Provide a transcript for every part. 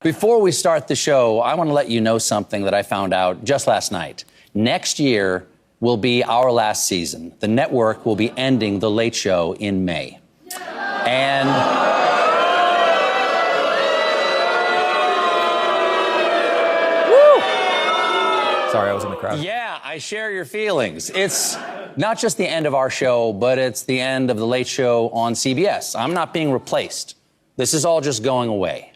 Before we start the show, I want to let you know something that I found out just last night. Next year will be our last season. The network will be ending The Late Show in May. And sorry, I was in the crowd. yeah, I share your feelings. It's not just the end of our show, but it's the end of The Late Show on CBS. I'm not being replaced. This is all just going away.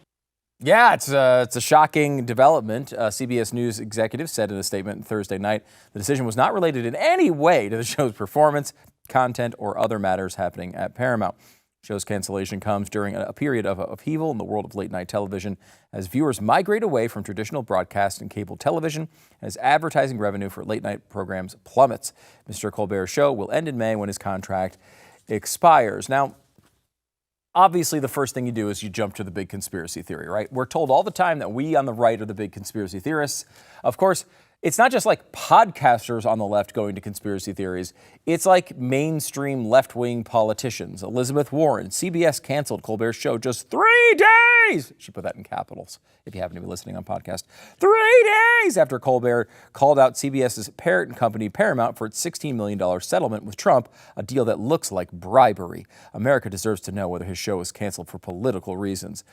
Yeah, it's a shocking development. CBS News executive said in a statement Thursday night the decision was not related in any way to the show's performance, content, or other matters happening at Paramount. The show's cancellation comes during a period of upheaval in the world of late-night television as viewers migrate away from traditional broadcast and cable television, as advertising revenue for late-night programs plummets. Mr. Colbert's show will end in May when his contract expires. Now, obviously, the first thing you do is you jump to the big conspiracy theory, right? We're told all the time that we on the right are the big conspiracy theorists. Of course, it's not just like podcasters on the left going to conspiracy theories. It's like mainstream left-wing politicians. Elizabeth Warren, CBS canceled Colbert's show just 3 days. She put that in capitals, if you happen to be listening on podcast. 3 days after Colbert called out CBS's parent company, Paramount, for its $16 million settlement with Trump, a deal that looks like bribery. America deserves to know whether his show was canceled for political reasons.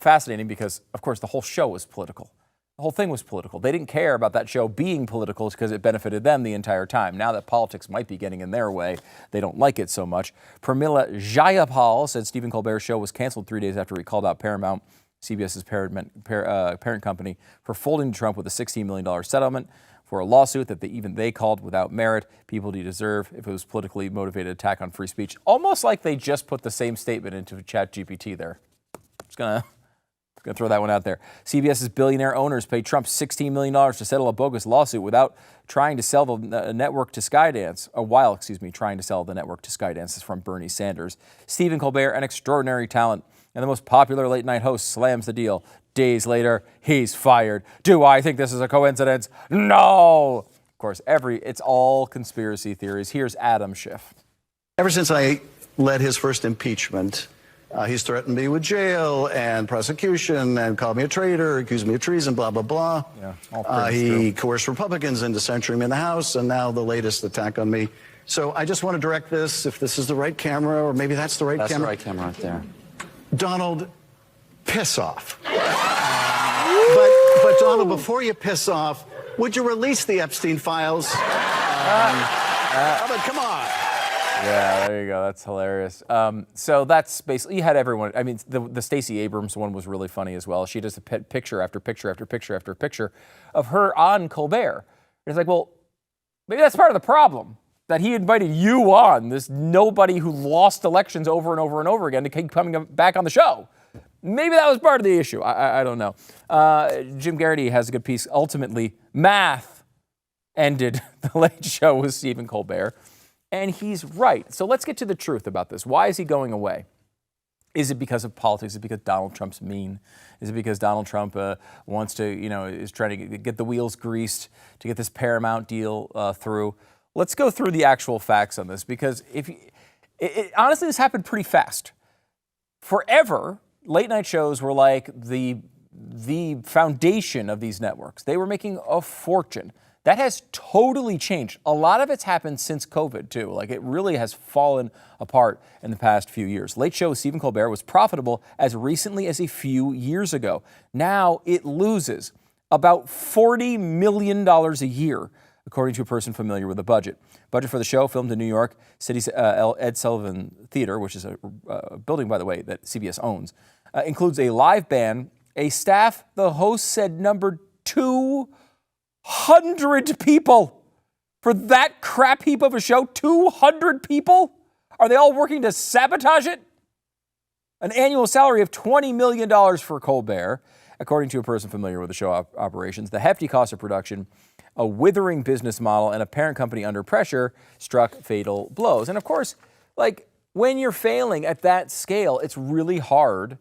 Fascinating because, of course, the whole show was political. The whole thing was political. They didn't care about that show being political because it benefited them the entire time. Now that politics might be getting in their way, they don't like it so much. Pramila Jayapal said Stephen Colbert's show was canceled 3 days after he called out Paramount, CBS's parent company, for folding to Trump with a $16 million settlement for a lawsuit that even they called without merit. People do deserve if it was politically motivated attack on free speech. Almost like they just put the same statement into ChatGPT there. Just gonna throw that one out there. CBS's billionaire owners paid Trump $16 million to settle a bogus lawsuit without trying to sell the network to Skydance, trying to sell the network to Skydance. This is from Bernie Sanders. Stephen Colbert, an extraordinary talent and the most popular late-night host, slams the deal. Days later, he's fired. Do I think this is a coincidence? No! Of course, it's all conspiracy theories. Here's Adam Schiff. Ever since I led his first impeachment, he's threatened me with jail and prosecution and called me a traitor, accused me of treason, blah, blah, blah. Yeah, he coerced Republicans into censuring me in the House, and now the latest attack on me. So I just want to direct this, if this is the right camera, or maybe that's the right camera. That's the right camera right there. Donald, piss off. But Donald, before you piss off, would you release the Epstein files? Come on. Yeah, there you go. That's hilarious. So that's basically, you had everyone. I mean, the Stacey Abrams one was really funny as well. She does a picture after picture after picture after picture of her on Colbert. And it's like, well, maybe that's part of the problem, that he invited you on, this nobody who lost elections over and over and over again, to keep coming back on the show. Maybe that was part of the issue. I don't know. Jim Garrity has a good piece. Ultimately, math ended The Late Show with Stephen Colbert. And he's right. So let's get to the truth about this. Why is he going away? Is it because of politics? Is it because Donald Trump's mean? Is it because Donald Trump wants to, is trying to get the wheels greased to get this Paramount deal through? Let's go through the actual facts on this, because honestly, this happened pretty fast. Forever, late night shows were like the foundation of these networks. They were making a fortune. That has totally changed. A lot of it's happened since COVID, too. Like, it really has fallen apart in the past few years. Late Show with Stephen Colbert was profitable as recently as a few years ago. Now it loses about $40 million a year, according to a person familiar with the budget. Budget for the show, filmed in New York City's Ed Sullivan Theater, which is a building, by the way, that CBS owns, includes a live band, a staff the host said numbered 200 people. For that crap heap of a show, 200 people? Are they all working to sabotage it? An annual salary of $20 million for Colbert, according to a person familiar with the show operations. The hefty cost of production, a withering business model, and a parent company under pressure struck fatal blows. And of course, like, when you're failing at that scale, it's really hard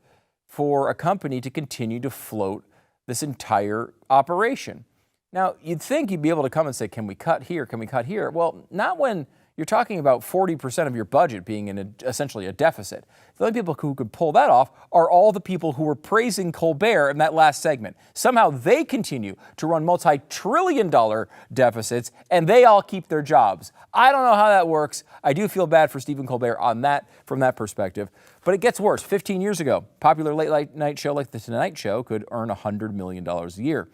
for a company to continue to float this entire operation. Now, you'd think you'd be able to come and say, can we cut here? Can we cut here? Well, not when you're talking about 40% of your budget being in essentially a deficit. The only people who could pull that off are all the people who were praising Colbert in that last segment. Somehow they continue to run multi-trillion-dollar deficits, and they all keep their jobs. I don't know how that works. I do feel bad for Stephen Colbert on that, from that perspective. But it gets worse. 15 years ago, popular late night show like The Tonight Show could earn $100 million a year.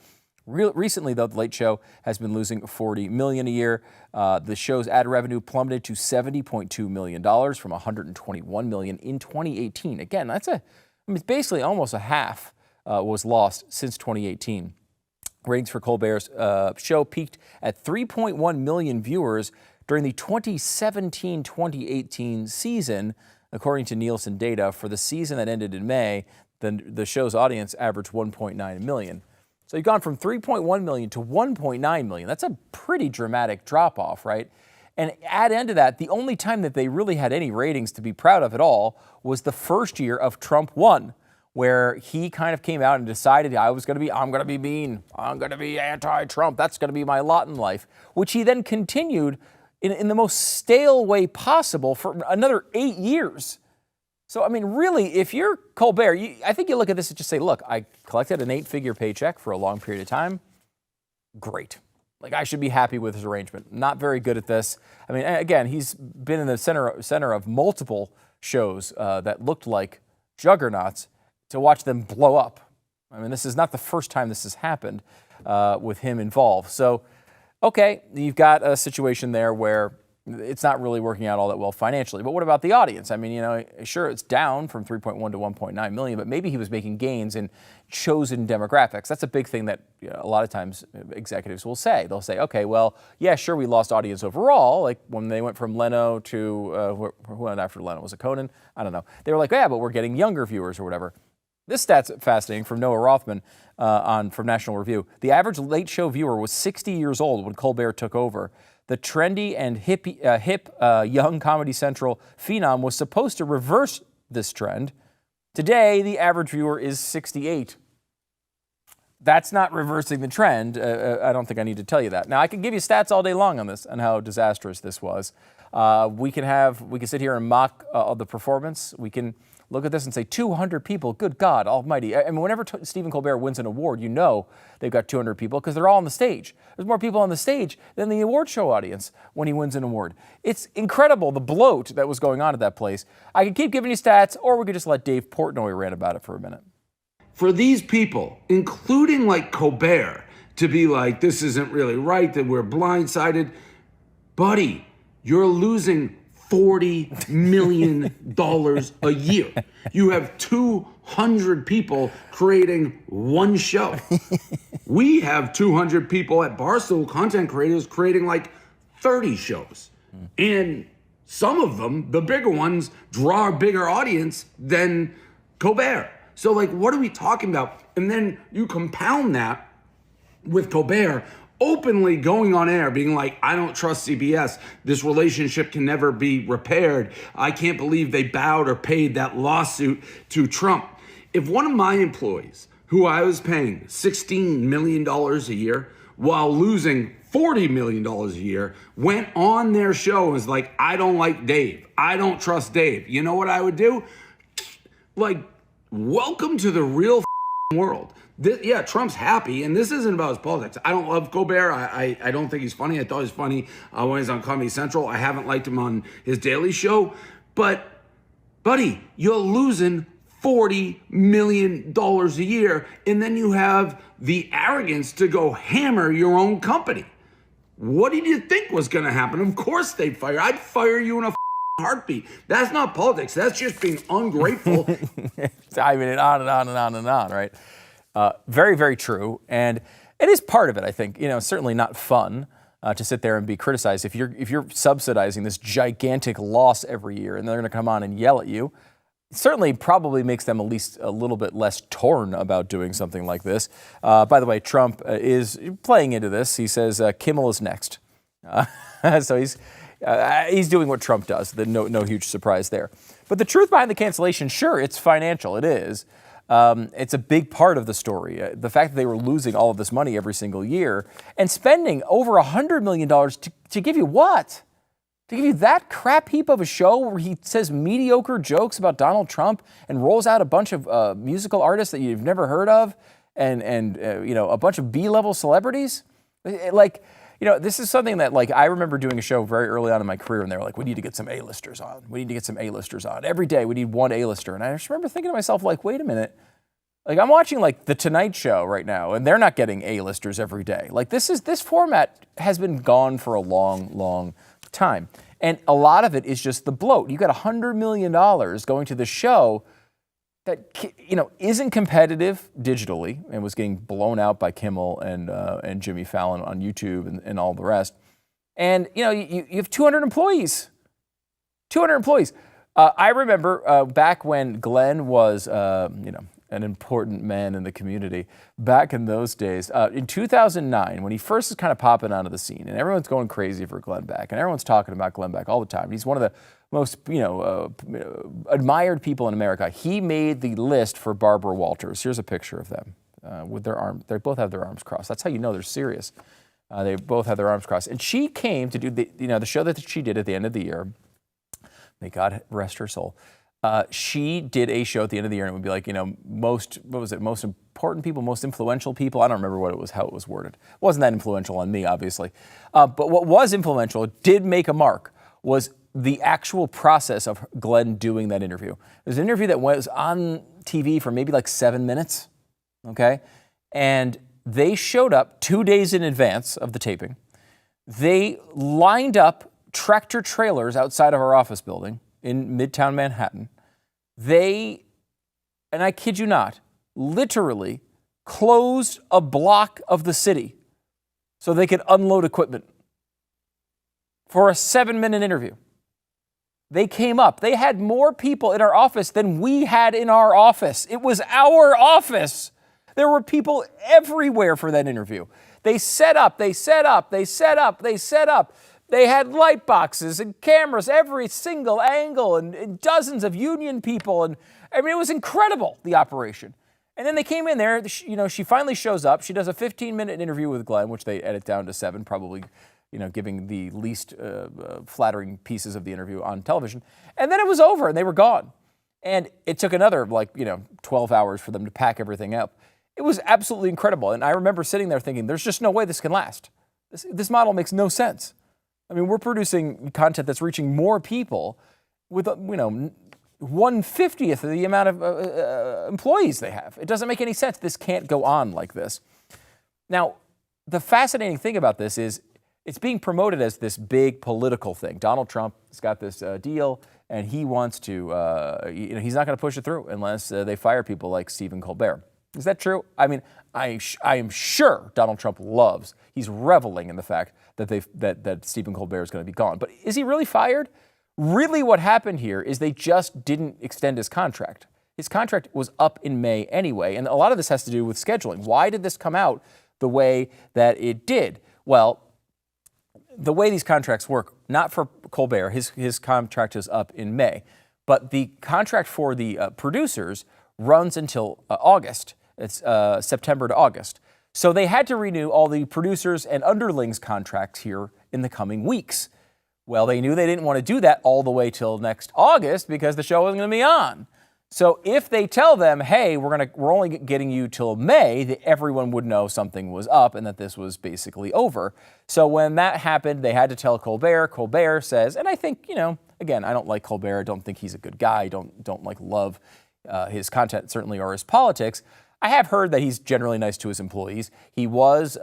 Recently, though, The Late Show has been losing $40 million a year. The show's ad revenue plummeted to $70.2 million from $121 million in 2018. Again, it's basically almost a half was lost since 2018. Ratings for Colbert's show peaked at 3.1 million viewers during the 2017-2018 season, according to Nielsen data. For the season that ended in May, the show's audience averaged 1.9 million. So you've gone from 3.1 million to 1.9 million. That's a pretty dramatic drop-off, right? And add into that, the only time that they really had any ratings to be proud of at all was the first year of Trump won, where he kind of came out and decided I'm going to be mean, I'm going to be anti-Trump, that's going to be my lot in life, which he then continued in the most stale way possible for another 8 years. So, I mean, really, if you're Colbert, I think you look at this and just say, look, I collected an 8-figure paycheck for a long period of time. Great. Like, I should be happy with his arrangement. Not very good at this. I mean, again, he's been in the center of multiple shows that looked like juggernauts. To watch them blow up. I mean, this is not the first time this has happened with him involved. So, okay, you've got a situation there where it's not really working out all that well financially. But what about the audience? I mean, sure, it's down from 3.1 to 1.9 million, but maybe he was making gains in chosen demographics. That's a big thing that a lot of times executives will say. They'll say, okay, well, yeah, sure, we lost audience overall. Like when they went from Leno to, who went after Leno? Was it Conan? I don't know. They were like, yeah, but we're getting younger viewers or whatever. This stat's fascinating from Noah Rothman from National Review. The average Late Show viewer was 60 years old when Colbert took over. The trendy and hip young Comedy Central phenom was supposed to reverse this trend. Today, the average viewer is 68. That's not reversing the trend. I don't think I need to tell you that. Now, I can give you stats all day long on this and how disastrous this was. We can sit here and mock the performance. We can look at this and say 200 people, good God almighty. I mean, whenever Stephen Colbert wins an award, they've got 200 people because they're all on the stage. There's more people on the stage than the award show audience when he wins an award. It's incredible, the bloat that was going on at that place. I could keep giving you stats, or we could just let Dave Portnoy rant about it for a minute. For these people, including like Colbert, to be like, this isn't really right, that we're blindsided. Buddy, you're losing $40 million a year. You have 200 people creating one show. We have 200 people at Barstool, content creators, creating like 30 shows. And some of them, the bigger ones, draw a bigger audience than Colbert. So like, what are we talking about? And then you compound that with Colbert openly going on air, being like, I don't trust CBS. This relationship can never be repaired. I can't believe they bowed or paid that lawsuit to Trump. If one of my employees, who I was paying $16 million a year while losing $40 million a year, went on their show and was like, I don't like Dave. I don't trust Dave. You know what I would do? Like, welcome to the real world. Yeah, Trump's happy, and this isn't about his politics. I don't love Colbert. I don't think he's funny. I thought he was funny when he's on Comedy Central. I haven't liked him on his Daily Show. But, buddy, you're losing $40 million a year, and then you have the arrogance to go hammer your own company. What did you think was going to happen? Of course they'd fire. I'd fire you in a heartbeat. That's not politics. That's just being ungrateful. I mean, on and on and on and on, right? Very, very true. And it is part of it, I think. Certainly not fun to sit there and be criticized. If you're subsidizing this gigantic loss every year and they're going to come on and yell at you, it certainly probably makes them at least a little bit less torn about doing something like this. By the way, Trump is playing into this. He says Kimmel is next. So he's doing what Trump does. No huge surprise there. But the truth behind the cancellation, sure, it's financial. It is. It's a big part of the story. The fact that they were losing all of this money every single year and spending over $100 million to give you what? To give you that crap heap of a show where he says mediocre jokes about Donald Trump and rolls out a bunch of musical artists that you've never heard of and a bunch of B-level celebrities? Like, this is something that, like, I remember doing a show very early on in my career, and they were like, we need to get some A-listers on. We need to get some A-listers on. Every day we need one A-lister. And I just remember thinking to myself, like, wait a minute. Like, I'm watching, like, The Tonight Show right now, and they're not getting A-listers every day. Like, this format has been gone for a long, long time. And a lot of it is just the bloat. You got $100 million going to the show that, isn't competitive digitally and was getting blown out by Kimmel and Jimmy Fallon on YouTube and all the rest. And, you have 200 employees. 200 employees. I remember back when Glenn was, an important man in the community, back in those days, in 2009, when he first was kind of popping onto the scene, and everyone's going crazy for Glenn Beck, and everyone's talking about Glenn Beck all the time. He's one of the most, admired people in America. He made the list for Barbara Walters. Here's a picture of them with their arms. They both have their arms crossed. That's how you know they're serious. They both have their arms crossed. And she came to do the show that she did at the end of the year. May God rest her soul. She did a show at the end of the year, and it would be like, most important people, most influential people. I don't remember how it was worded. It wasn't that influential on me, obviously. But what was influential, did make a mark, was the actual process of Glenn doing that interview. It was an interview that was on TV for maybe like 7 minutes, okay? And they showed up 2 days in advance of the taping. They lined up tractor trailers outside of our office building in Midtown Manhattan. They, and I kid you not, literally closed a block of the city so they could unload equipment for a 7-minute interview. They came up. They had more people in our office than we had in our office. It was our office. There were people everywhere for that interview. They set up. They had light boxes and cameras, every single angle, and dozens of union people. And I mean, it was incredible, the operation. And then they came in there, she finally shows up. She does a 15-minute interview with Glenn, which they edit down to 7, probably, giving the least flattering pieces of the interview on television. And then it was over and they were gone. And it took another 12 hours for them to pack everything up. It was absolutely incredible. And I remember sitting there thinking, there's just no way this can last. This model makes no sense. I mean, we're producing content that's reaching more people with, 1/50th of the amount of employees they have. It doesn't make any sense. This can't go on like this. Now, the fascinating thing about this is it's being promoted as this big political thing. Donald Trump has got this deal, and he wants to, he's not going to push it through unless they fire people like Stephen Colbert. Is that true? I mean, I am sure Donald Trump he's reveling in the fact that Stephen Colbert is going to be gone. But is he really fired? Really what happened here is they just didn't extend his contract. His contract was up in May anyway, and a lot of this has to do with scheduling. Why did this come out the way that it did? Well, the way these contracts work, not for Colbert, his contract is up in May, but the contract for the producers runs until August. It's September to August. So they had to renew all the producers and underlings contracts here in the coming weeks. Well, they knew they didn't want to do that all the way till next August because the show wasn't going to be on. So if they tell them, hey, we're only getting you till May, everyone would know something was up and that this was basically over. So when that happened, they had to tell Colbert. Colbert says, and I think, again, I don't like Colbert. I don't think he's a good guy. I don't love his content, certainly, or his politics. I have heard that he's generally nice to his employees. He was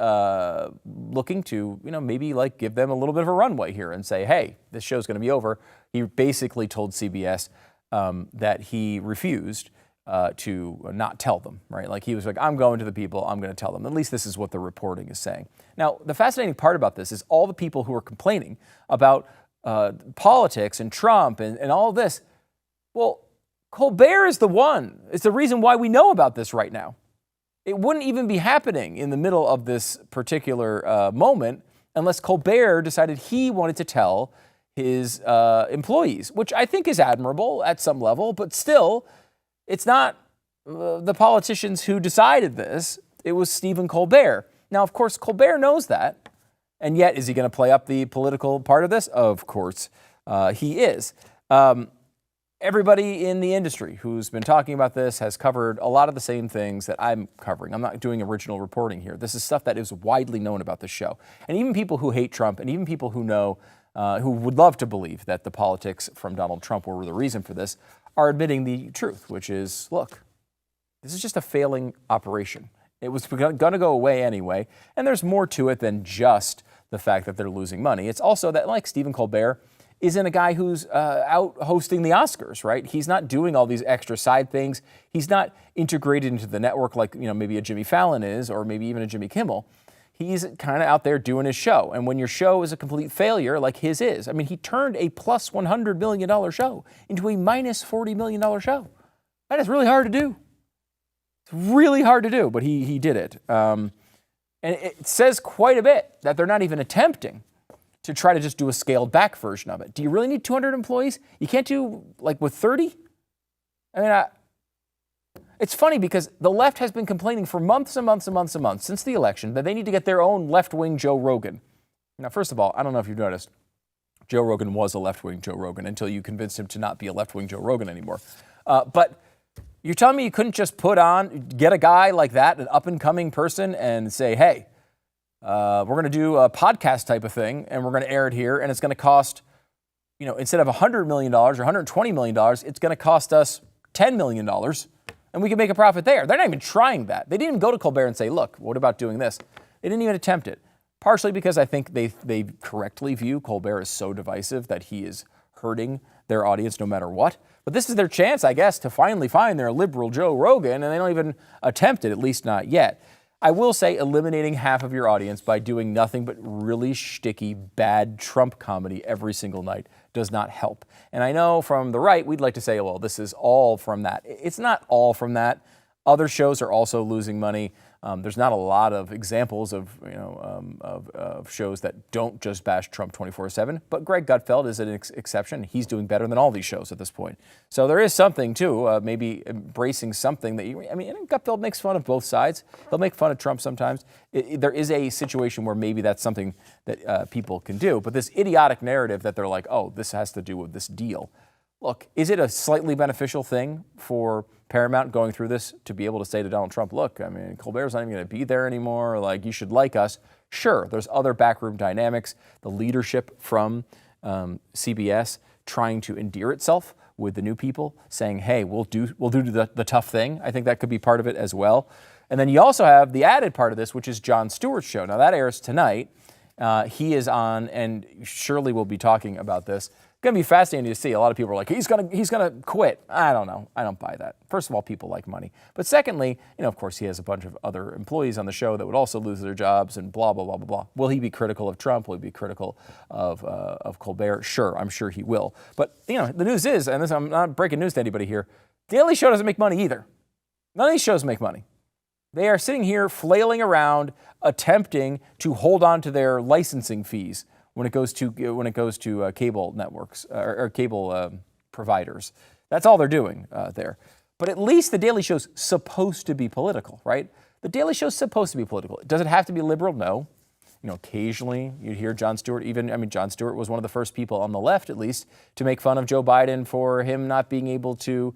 looking to, maybe give them a little bit of a runway here and say, hey, this show's going to be over. He basically told CBS that he refused to not tell them, right? Like he was like, I'm going to the people, I'm going to tell them. At least this is what the reporting is saying. Now, the fascinating part about this is all the people who are complaining about politics and Trump and all this. Well, Colbert is the one. It's the reason why we know about this right now. It wouldn't even be happening in the middle of this particular moment unless Colbert decided he wanted to tell his employees, which I think is admirable at some level, but still, it's not the politicians who decided this. It was Stephen Colbert. Now, of course, Colbert knows that, And yet, is he going to play up the political part of this? Of course, he is. Everybody in the industry who's been talking about this has covered a lot of the same things that I'm covering. I'm not doing original reporting here. This is stuff that is widely known about the show. And even people who hate Trump and even people who know, who would love to believe that the politics from Donald Trump were the reason for this, are admitting the truth, which is, look, this is just a failing operation. It was going to go away anyway. And there's more to it than just the fact that they're losing money. It's also that, like Stephen Colbert, isn't a guy who's out hosting the Oscars, right? He's not doing all these extra side things. He's not integrated into the network like, maybe a Jimmy Fallon is, or maybe even a Jimmy Kimmel. He's kind of out there doing his show. And when your show is a complete failure, like his is, I mean, he turned a plus $100 million show into a minus $40 million show. That is really hard to do. It's really hard to do, but he did it. And it says quite a bit that they're not even attempting to try to just do a scaled back version of it. Do you really need 200 employees? You can't do like with 30? I mean, it's funny because the left has been complaining for months and months and months and months since the election that they need to get their own left-wing Joe Rogan. Now, first of all, I don't know if you've noticed, Joe Rogan was a left-wing Joe Rogan until you convinced him to not be a left-wing Joe Rogan anymore. But you're telling me you couldn't just get a guy like that, an up-and-coming person, and say, hey, we're going to do a podcast type of thing, and we're going to air it here, and it's going to cost, instead of $100 million or $120 million, it's going to cost us $10 million, and we can make a profit there. They're not even trying that. They didn't even go to Colbert and say, look, what about doing this? They didn't even attempt it, partially because I think they correctly view Colbert as so divisive that he is hurting their audience no matter what. But this is their chance, I guess, to finally find their liberal Joe Rogan, and they don't even attempt it, at least not yet. I will say eliminating half of your audience by doing nothing but really shticky, bad Trump comedy every single night does not help. And I know from the right, we'd like to say, well, this is all from that. It's not all from that. Other shows are also losing money. There's not a lot of examples of shows that don't just bash Trump 24/7. But Greg Gutfeld is an exception. He's doing better than all these shows at this point. So there is something too, maybe embracing something that Gutfeld makes fun of both sides. He'll make fun of Trump sometimes. There is a situation where maybe that's something that people can do. But this idiotic narrative that they're like, oh, this has to do with this deal. Look, is it a slightly beneficial thing for Paramount going through this to be able to say to Donald Trump, look, I mean, Colbert's not even going to be there anymore. Like, you should like us. Sure, there's other backroom dynamics. The leadership from CBS trying to endear itself with the new people, saying, hey, we'll do the tough thing. I think that could be part of it as well. And then you also have the added part of this, which is Jon Stewart's show. Now, that airs tonight. He is on, and Shirley will be talking about this. Going to be fascinating to see. A lot of people are like, he's gonna quit. I don't know. I don't buy that. First of all, people like money. But secondly, of course, he has a bunch of other employees on the show that would also lose their jobs and blah, blah, blah, blah, blah. Will he be critical of Trump? Will he be critical of Colbert? Sure, I'm sure he will. But, the news is, and I'm not breaking news to anybody here, Daily Show doesn't make money either. None of these shows make money. They are sitting here flailing around, attempting to hold on to their licensing fees when it goes to cable networks or cable providers. That's all they're doing there. But at least the Daily Show's supposed to be political, right? The Daily Show's supposed to be political. Does it have to be liberal? No. Occasionally you hear Jon Stewart. Jon Stewart was one of the first people on the left, at least, to make fun of Joe Biden for him not being able to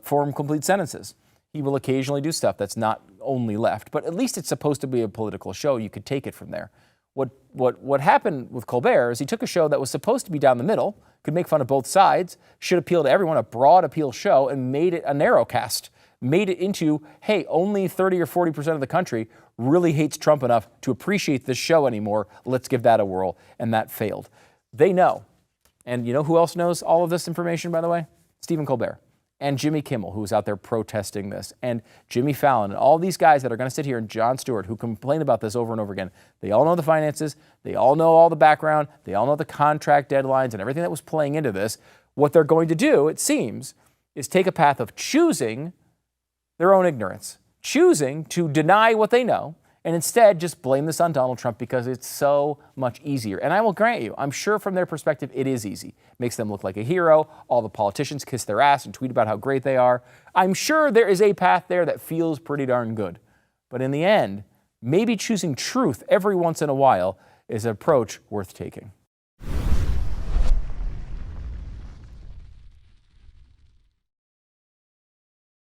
form complete sentences. He will occasionally do stuff that's not only left, but at least it's supposed to be a political show. You could take it from there. What happened with Colbert is he took a show that was supposed to be down the middle, could make fun of both sides, should appeal to everyone, a broad appeal show, and made it a narrowcast, made it into, hey, only 30 or 40% of the country really hates Trump enough to appreciate this show anymore. Let's give that a whirl. And that failed. They know. And you know who else knows all of this information, by the way? Stephen Colbert. And Jimmy Kimmel, who's out there protesting this, and Jimmy Fallon, and all these guys that are going to sit here, and Jon Stewart, who complain about this over and over again. They all know the finances. They all know all the background. They all know the contract deadlines and everything that was playing into this. What they're going to do, it seems, is take a path of choosing their own ignorance, choosing to deny what they know, and instead just blame this on Donald Trump because it's so much easier. And I will grant you, I'm sure from their perspective, it is easy. Makes them look like a hero. All the politicians kiss their ass and tweet about how great they are. I'm sure there is a path there that feels pretty darn good. But in the end, maybe choosing truth every once in a while is an approach worth taking.